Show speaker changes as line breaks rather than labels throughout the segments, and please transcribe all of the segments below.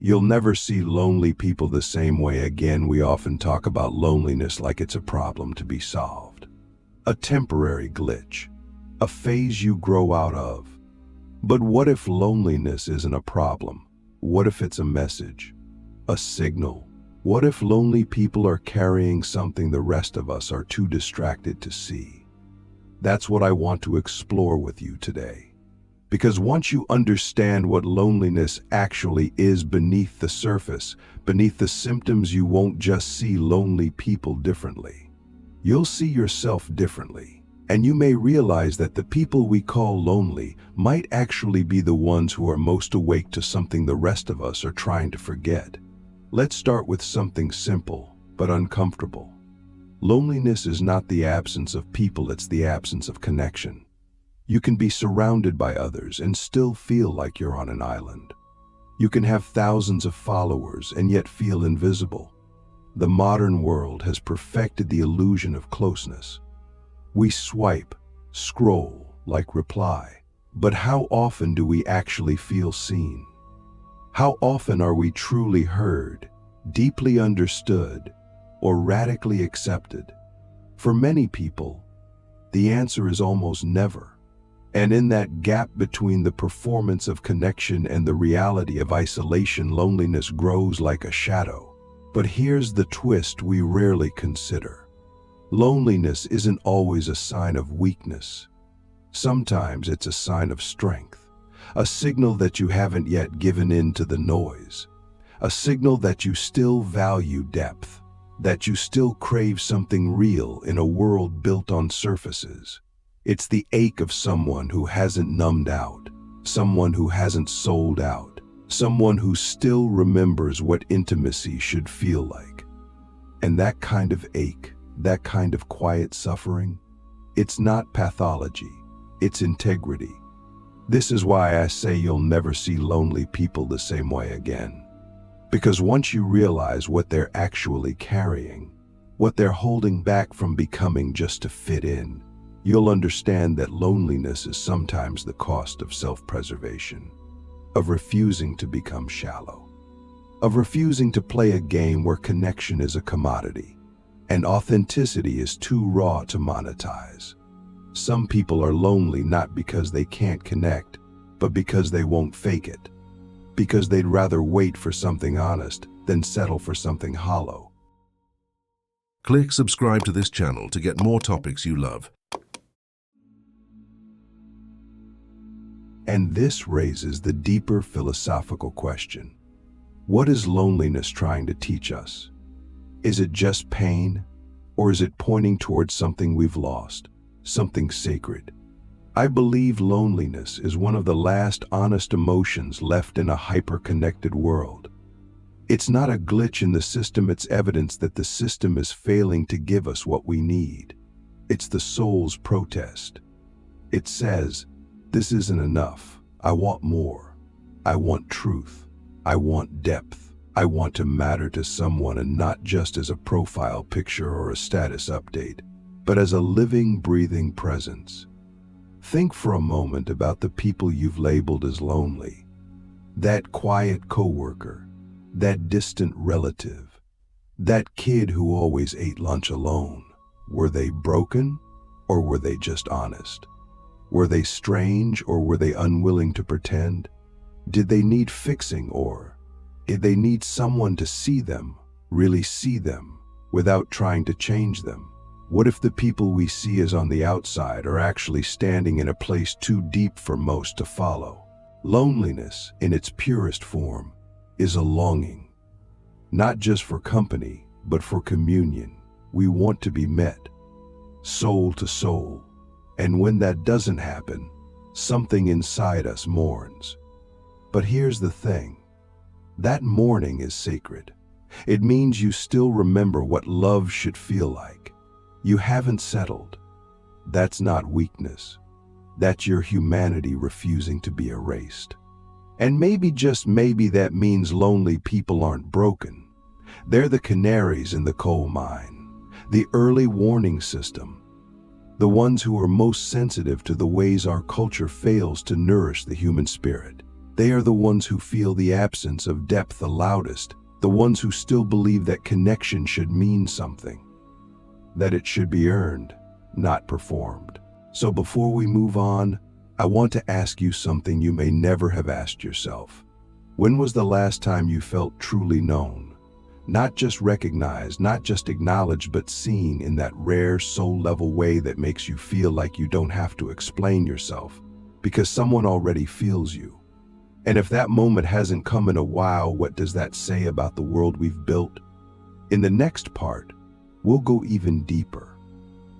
You'll never see lonely people the same way again. We often talk about loneliness like it's a problem to be solved. A temporary glitch, a phase you grow out of. But what if loneliness isn't a problem? What if it's a message, a signal? What if lonely people are carrying something the rest of us are too distracted to see? That's what I want to explore with you today. Because once you understand what loneliness actually is beneath the surface, beneath the symptoms, you won't just see lonely people differently. You'll see yourself differently. And you may realize that the people we call lonely might actually be the ones who are most awake to something the rest of us are trying to forget. Let's start with something simple but uncomfortable. Loneliness is not the absence of people, it's the absence of connection. You can be surrounded by others and still feel like you're on an island. You can have thousands of followers and yet feel invisible. The modern world has perfected the illusion of closeness. We swipe, scroll, like reply. But how often do we actually feel seen? How often are we truly heard, deeply understood, or radically accepted? For many people, the answer is almost never. And in that gap between the performance of connection and the reality of isolation, loneliness grows like a shadow. But here's the twist we rarely consider. Loneliness isn't always a sign of weakness. Sometimes it's a sign of strength, a signal that you haven't yet given in to the noise, a signal that you still value depth, that you still crave something real in a world built on surfaces. It's the ache of someone who hasn't numbed out, someone who hasn't sold out, someone who still remembers what intimacy should feel like. And that kind of ache, that kind of quiet suffering, it's not pathology, it's integrity. This is why I say you'll never see lonely people the same way again. Because once you realize what they're actually carrying, what they're holding back from becoming just to fit in, you'll understand that loneliness is sometimes the cost of self-preservation, of refusing to become shallow, of refusing to play a game where connection is a commodity and authenticity is too raw to monetize. Some people are lonely not because they can't connect, but because they won't fake it, because they'd rather wait for something honest than settle for something hollow.
Click subscribe to this channel to get more topics you love.
And this raises the deeper philosophical question. What is loneliness trying to teach us? Is it just pain, or is it pointing towards something we've lost, something sacred? I believe loneliness is one of the last honest emotions left in a hyper-connected world. It's not a glitch in the system, it's evidence that the system is failing to give us what we need. It's the soul's protest. It says, "This isn't enough. I want more. I want truth. I want depth. I want to matter to someone, and not just as a profile picture or a status update, but as a living, breathing presence." Think for a moment about the people you've labeled as lonely. That quiet coworker, that distant relative, that kid who always ate lunch alone. Were they broken, or were they just honest? Were they strange, or were they unwilling to pretend? Did they need fixing, or did they need someone to see them, really see them, without trying to change them? What if the people we see as on the outside are actually standing in a place too deep for most to follow? Loneliness, in its purest form, is a longing, not just for company, but for communion. We want to be met, soul to soul. And when that doesn't happen, something inside us mourns. But here's the thing. That mourning is sacred. It means you still remember what love should feel like. You haven't settled. That's not weakness. That's your humanity refusing to be erased. And maybe, just maybe, that means lonely people aren't broken. They're the canaries in the coal mine, the early warning system, the ones who are most sensitive to the ways our culture fails to nourish the human spirit. They are the ones who feel the absence of depth the loudest, the ones who still believe that connection should mean something, that it should be earned, not performed. So before we move on, I want to ask you something you may never have asked yourself. When was the last time you felt truly known? Not just recognized, not just acknowledged, but seen in that rare soul-level way that makes you feel like you don't have to explain yourself, because someone already feels you. And if that moment hasn't come in a while, what does that say about the world we've built? In the next part, we'll go even deeper.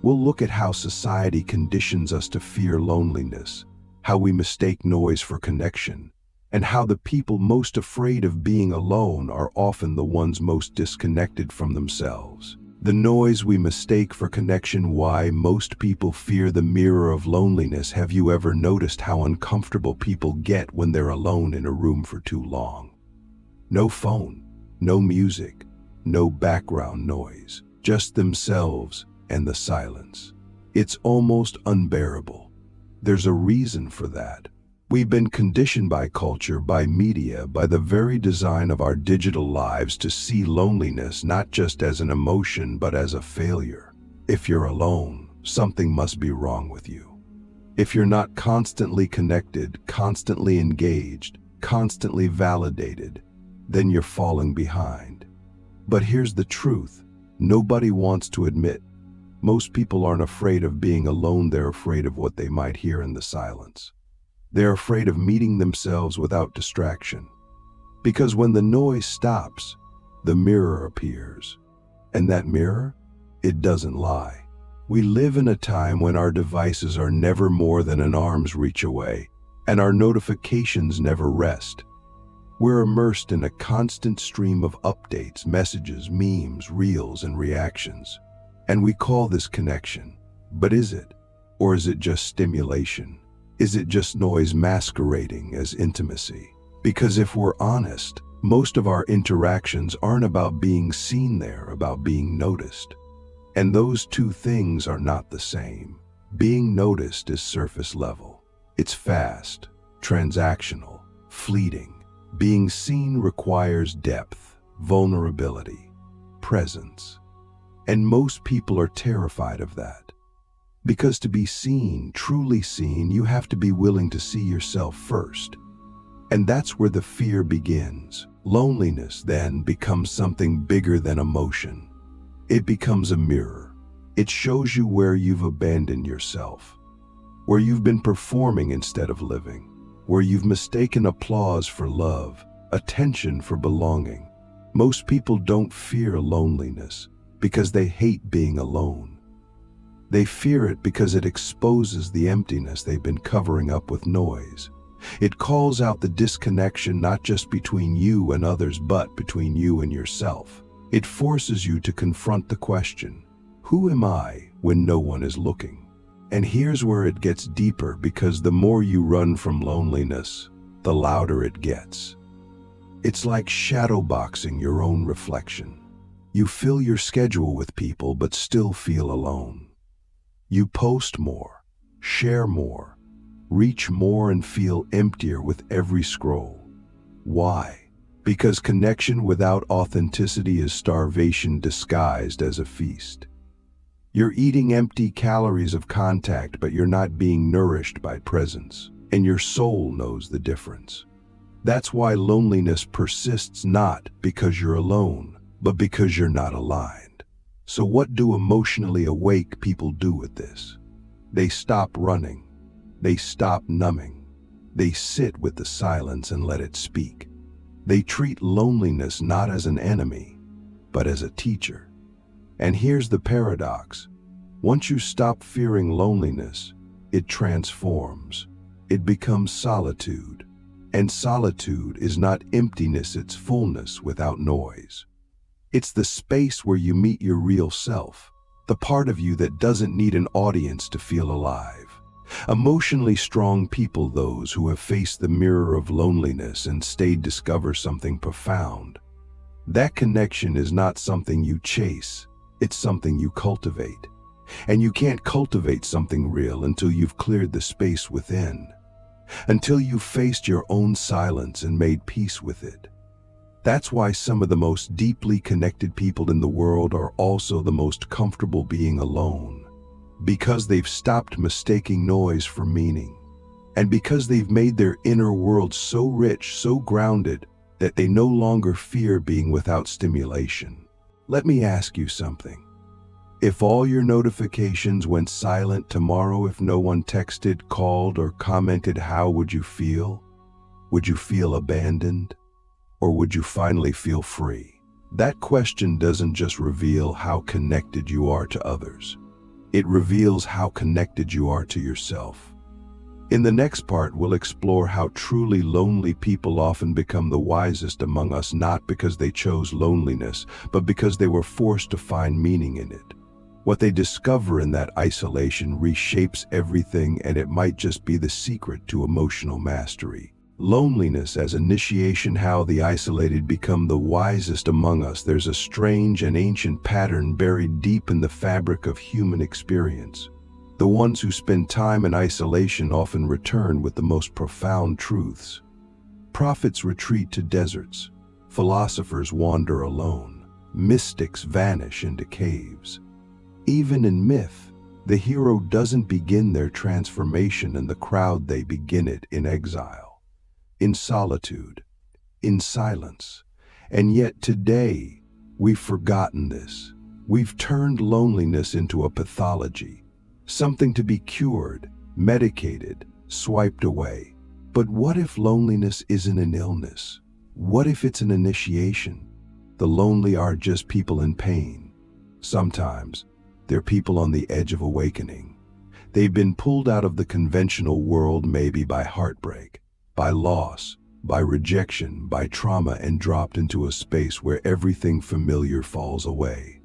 We'll look at how society conditions us to fear loneliness, how we mistake noise for connection, and how the people most afraid of being alone are often the ones most disconnected from themselves. The noise we mistake for connection, why most people fear the mirror of loneliness. Have you ever noticed how uncomfortable people get when they're alone in a room for too long? No phone, no music, no background noise, just themselves and the silence. It's almost unbearable. There's a reason for that. We've been conditioned by culture, by media, by the very design of our digital lives to see loneliness not just as an emotion, but as a failure. If you're alone, something must be wrong with you. If you're not constantly connected, constantly engaged, constantly validated, then you're falling behind. But here's the truth. Nobody wants to admit. Most people aren't afraid of being alone, they're afraid of what they might hear in the silence. They're afraid of meeting themselves without distraction. Because when the noise stops, the mirror appears. And that mirror, it doesn't lie. We live in a time when our devices are never more than an arm's reach away, and our notifications never rest. We're immersed in a constant stream of updates, messages, memes, reels, and reactions. And we call this connection. But is it? Or is it just stimulation? Is it just noise masquerading as intimacy? Because if we're honest, most of our interactions aren't about being seen, they're about being noticed. And those two things are not the same. Being noticed is surface level. It's fast, transactional, fleeting. Being seen requires depth, vulnerability, presence. And most people are terrified of that. Because to be seen, truly seen, you have to be willing to see yourself first. And that's where the fear begins. Loneliness then becomes something bigger than emotion. It becomes a mirror. It shows you where you've abandoned yourself, where you've been performing instead of living, where you've mistaken applause for love, attention for belonging. Most people don't fear loneliness because they hate being alone. They fear it because it exposes the emptiness they've been covering up with noise. It calls out the disconnection not just between you and others, but between you and yourself. It forces you to confront the question, who am I when no one is looking? And here's where it gets deeper, because the more you run from loneliness, the louder it gets. It's like shadowboxing your own reflection. You fill your schedule with people but still feel alone. You post more, share more, reach more, and feel emptier with every scroll. Why? Because connection without authenticity is starvation disguised as a feast. You're eating empty calories of contact, but you're not being nourished by presence, and your soul knows the difference. That's why loneliness persists, not because you're alone, but because you're not aligned. So what do emotionally awake people do with this? They stop running. They stop numbing. They sit with the silence and let it speak. They treat loneliness not as an enemy, but as a teacher. And here's the paradox. Once you stop fearing loneliness, it transforms. It becomes solitude. And solitude is not emptiness, it's fullness without noise. It's the space where you meet your real self, the part of you that doesn't need an audience to feel alive. Emotionally strong people, those who have faced the mirror of loneliness and stayed, discover something profound. That connection is not something you chase, it's something you cultivate. And you can't cultivate something real until you've cleared the space within. until you faced your own silence and made peace with it. That's why some of the most deeply connected people in the world are also the most comfortable being alone, because they've stopped mistaking noise for meaning, and because they've made their inner world so rich, so grounded, that they no longer fear being without stimulation. Let me ask you something. If all your notifications went silent tomorrow, if no one texted, called, or commented, how would you feel? Would you feel abandoned? Or would you finally feel free? That question doesn't just reveal how connected you are to others. It reveals how connected you are to yourself. In the next part, we'll explore how truly lonely people often become the wisest among us, not because they chose loneliness, but because they were forced to find meaning in it. What they discover in that isolation reshapes everything, and it might just be the secret to emotional mastery. Loneliness as initiation, how the isolated become the wisest among us. There's a strange and ancient pattern buried deep in the fabric of human experience. The ones who spend time in isolation often return with the most profound truths. Prophets retreat to deserts. Philosophers wander alone. Mystics vanish into caves. Even in myth, the hero doesn't begin their transformation in the crowd, they begin it in exile, in solitude, in silence. And yet today, we've forgotten this. We've turned loneliness into a pathology, something to be cured, medicated, swiped away. But what if loneliness isn't an illness? What if it's an initiation? The lonely are just people in pain. Sometimes, they're people on the edge of awakening. They've been pulled out of the conventional world, maybe by heartbreak, by loss, by rejection, by trauma, and dropped into a space where everything familiar falls away.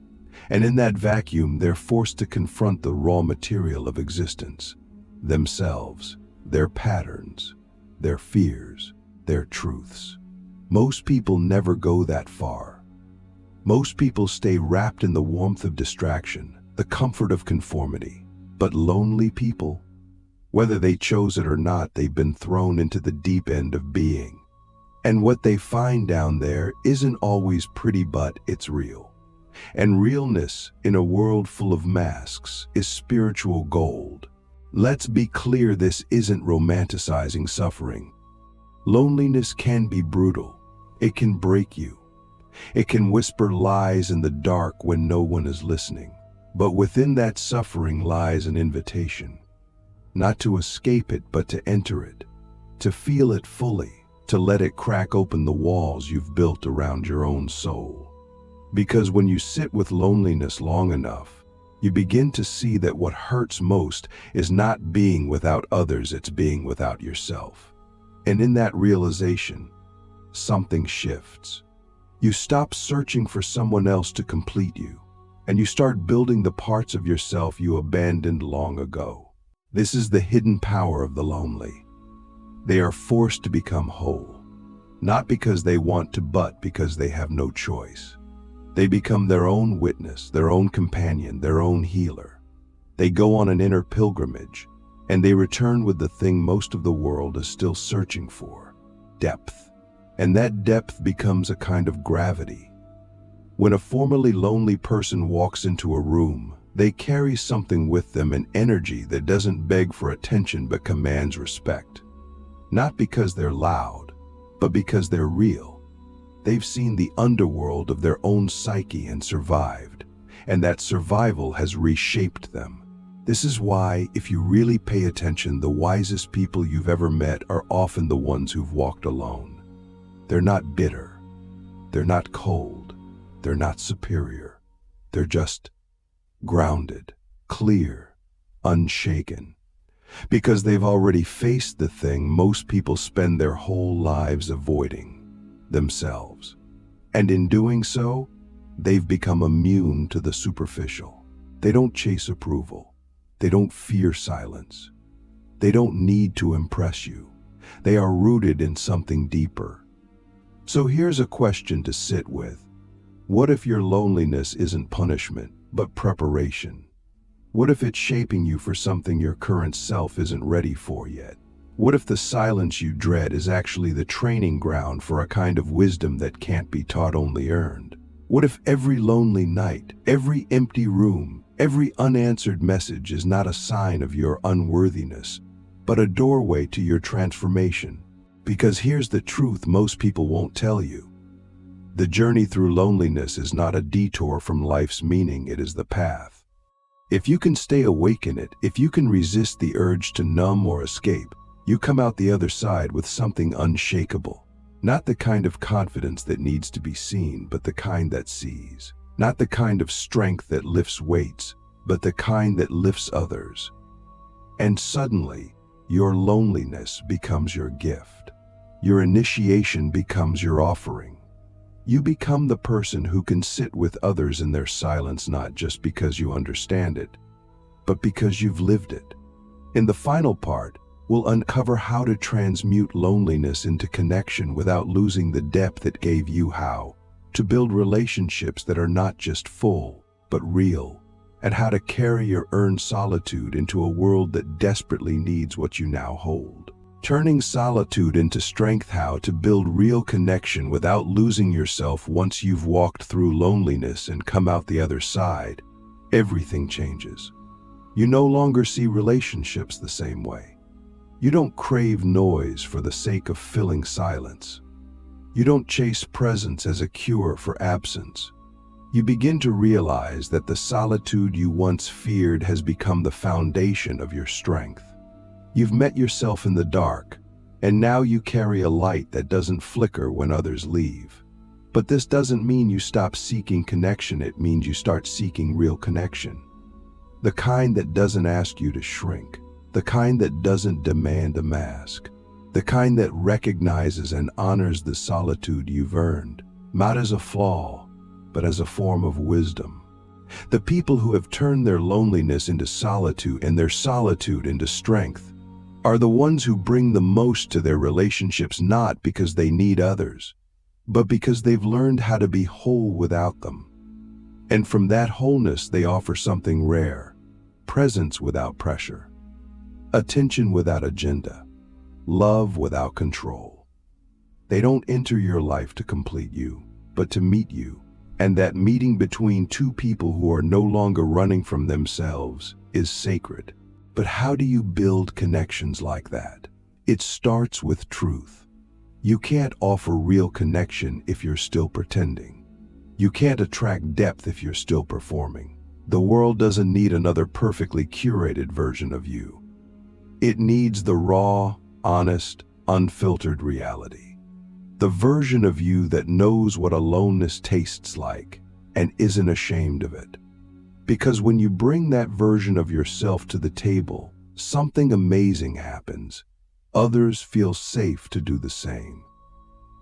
And in that vacuum, they're forced to confront the raw material of existence, themselves, their patterns, their fears, their truths. Most people never go that far. Most people stay wrapped in the warmth of distraction, the comfort of conformity. But lonely people, whether they chose it or not, they've been thrown into the deep end of being. And what they find down there isn't always pretty, but it's real. And realness, in a world full of masks, is spiritual gold. Let's be clear, this isn't romanticizing suffering. Loneliness can be brutal. It can break you. It can whisper lies in the dark when no one is listening. But within that suffering lies an invitation, not to escape it, but to enter it, to feel it fully, to let it crack open the walls you've built around your own soul. Because when you sit with loneliness long enough, you begin to see that what hurts most is not being without others, it's being without yourself. And in that realization, something shifts. You stop searching for someone else to complete you, and you start building the parts of yourself you abandoned long ago. This is the hidden power of the lonely. They are forced to become whole, not because they want to, but because they have no choice. They become their own witness, their own companion, their own healer. They go on an inner pilgrimage, and they return with the thing most of the world is still searching for: depth. And that depth becomes a kind of gravity. When a formerly lonely person walks into a room, they carry something with them, an energy that doesn't beg for attention but commands respect. Not because they're loud, but because they're real. They've seen the underworld of their own psyche and survived, and that survival has reshaped them. This is why, if you really pay attention, the wisest people you've ever met are often the ones who've walked alone. They're not bitter. They're not cold. They're not superior. They're just grounded, clear, unshaken. Because they've already faced the thing most people spend their whole lives avoiding: themselves. And in doing so, they've become immune to the superficial. They don't chase approval. They don't fear silence. They don't need to impress you. They are rooted in something deeper. So here's a question to sit with. What if your loneliness isn't punishment, but preparation? What if it's shaping you for something your current self isn't ready for yet? What if the silence you dread is actually the training ground for a kind of wisdom that can't be taught, only earned? What if every lonely night, every empty room, every unanswered message is not a sign of your unworthiness, but a doorway to your transformation? Because here's the truth most people won't tell you. The journey through loneliness is not a detour from life's meaning, it is the path. If you can stay awake in it, if you can resist the urge to numb or escape, you come out the other side with something unshakable. Not the kind of confidence that needs to be seen, but the kind that sees. Not the kind of strength that lifts weights, but the kind that lifts others. And suddenly, your loneliness becomes your gift. Your initiation becomes your offering. You become the person who can sit with others in their silence, not just because you understand it, but because you've lived it. In the final part, we'll uncover how to transmute loneliness into connection without losing the depth it gave you, how to build relationships that are not just full, but real, and how to carry your earned solitude into a world that desperately needs what you now hold. Turning solitude into strength, how to build real connection without losing yourself. Once you've walked through loneliness and come out the other side, everything changes. You no longer see relationships the same way. You don't crave noise for the sake of filling silence. You don't chase presence as a cure for absence. You begin to realize that the solitude you once feared has become the foundation of your strength. You've met yourself in the dark, and now you carry a light that doesn't flicker when others leave. But this doesn't mean you stop seeking connection, it means you start seeking real connection. The kind that doesn't ask you to shrink. The kind that doesn't demand a mask. The kind that recognizes and honors the solitude you've earned, not as a flaw, but as a form of wisdom. The people who have turned their loneliness into solitude and their solitude into strength are the ones who bring the most to their relationships, not because they need others, but because they've learned how to be whole without them. And from that wholeness they offer something rare: presence without pressure. Attention without agenda, love without control. They don't enter your life to complete you, but to meet you. And that meeting between two people who are no longer running from themselves is sacred. But how do you build connections like that? It starts with truth. You can't offer real connection if you're still pretending. You can't attract depth if you're still performing. The world doesn't need another perfectly curated version of you. It needs the raw, honest, unfiltered reality. The version of you that knows what aloneness tastes like and isn't ashamed of it. Because when you bring that version of yourself to the table, something amazing happens. Others feel safe to do the same.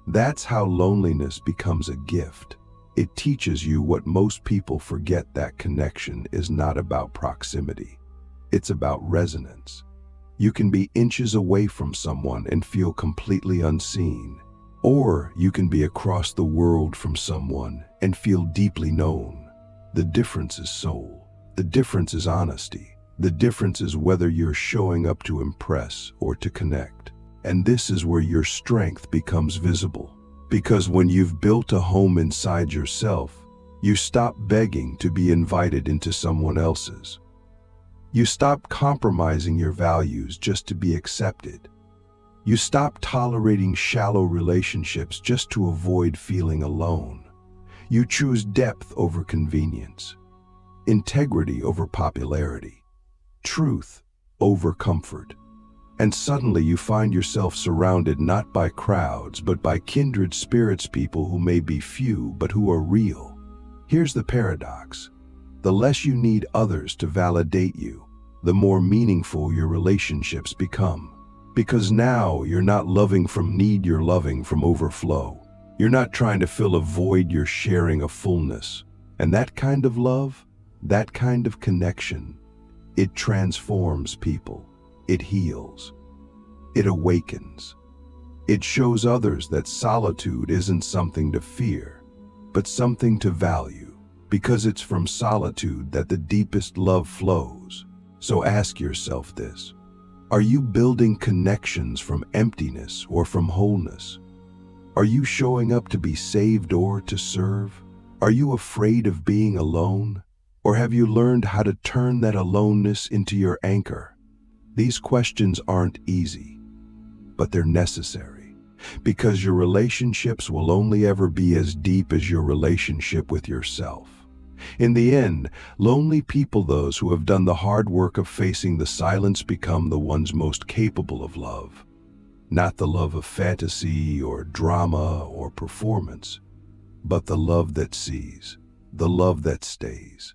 That's how loneliness becomes a gift. It teaches you what most people forget, that connection is not about proximity. It's about resonance. You can be inches away from someone and feel completely unseen. Or you can be across the world from someone and feel deeply known. The difference is soul. The difference is honesty. The difference is whether you're showing up to impress or to connect. And this is where your strength becomes visible. Because when you've built a home inside yourself, you stop begging to be invited into someone else's. You stop compromising your values just to be accepted. You stop tolerating shallow relationships just to avoid feeling alone. You choose depth over convenience, integrity over popularity, truth over comfort. And suddenly you find yourself surrounded not by crowds, but by kindred spirits, people who may be few, but who are real. Here's the paradox. The less you need others to validate you, the more meaningful your relationships become. Because now you're not loving from need, you're loving from overflow. You're not trying to fill a void, you're sharing a fullness. And that kind of love, that kind of connection, it transforms people. It heals. It awakens. It shows others that solitude isn't something to fear, but something to value, because it's from solitude that the deepest love flows. So ask yourself this: Are you building connections from emptiness or from wholeness? Are you showing up to be saved or to serve? Are you afraid of being alone? Or have you learned how to turn that aloneness into your anchor? These questions aren't easy, but they're necessary, because your relationships will only ever be as deep as your relationship with yourself. In the end, lonely people, those who have done the hard work of facing the silence, become the ones most capable of love. Not the love of fantasy or drama or performance, but the love that sees, the love that stays,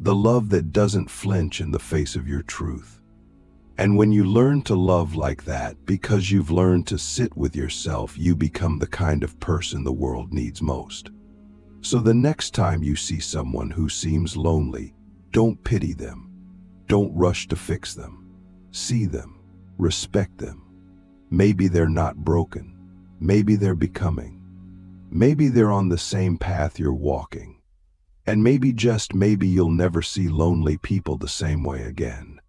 the love that doesn't flinch in the face of your truth. And when you learn to love like that, because you've learned to sit with yourself, you become the kind of person the world needs most. So the next time you see someone who seems lonely, don't pity them. Don't rush to fix them. See them. Respect them. Maybe they're not broken. Maybe they're becoming. Maybe they're on the same path you're walking. And maybe, just maybe, you'll never see lonely people the same way again.